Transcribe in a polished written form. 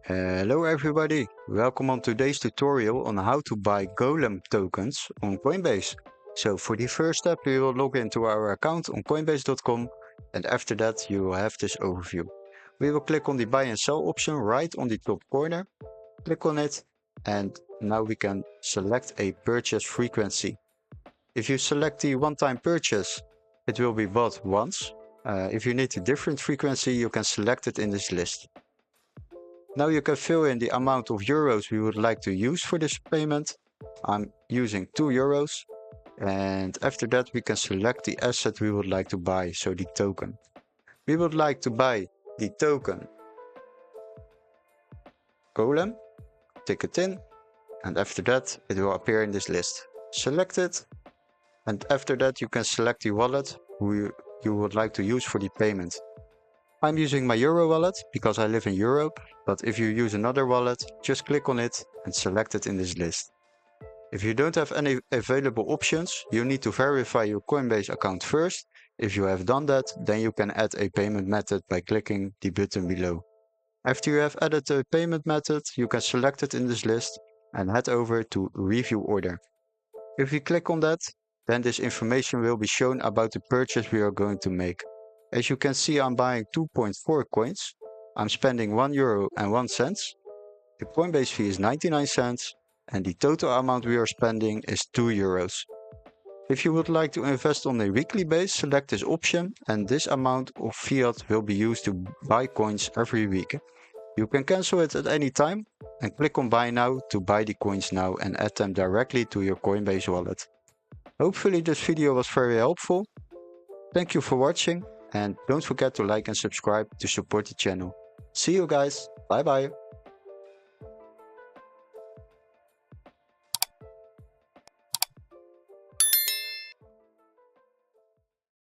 Hello everybody, welcome on today's tutorial on how to buy Golem tokens on Coinbase. So for the first step we will log into our account on coinbase.com and after that you will have this overview. We will click on the buy and sell option right on the top corner, click on it and now we can select a purchase frequency. If you select the one-time purchase, it will be bought once. If you need a different frequency, you can select it in this list. Now you can fill in the amount of euros we would like to use for this payment. I'm using 2 euros. And after that we can select the asset we would like to buy, so the token. We would like to buy the token Golem, tick it in, and after that it will appear in this list. Select it, and after that you can select the wallet who you would like to use for the payment. I'm using my Euro wallet because I live in Europe, but if you use another wallet, just click on it and select it in this list. If you don't have any available options, you need to verify your Coinbase account first. If you have done that, then you can add a payment method by clicking the button below. After you have added a payment method, you can select it in this list and head over to Review Order. If you click on that, then this information will be shown about the purchase we are going to make. As you can see, I'm buying 2.4 coins. I'm spending €1.01. The Coinbase fee is 99 cents and the total amount we are spending is 2 euros. If you would like to invest on a weekly base, select this option and this amount of fiat will be used to buy coins every week. You can cancel it at any time and click on buy now to buy the coins now and add them directly to your Coinbase wallet. Hopefully this video was very helpful. Thank you for watching and don't forget to like and subscribe to support the channel. See you guys, bye bye.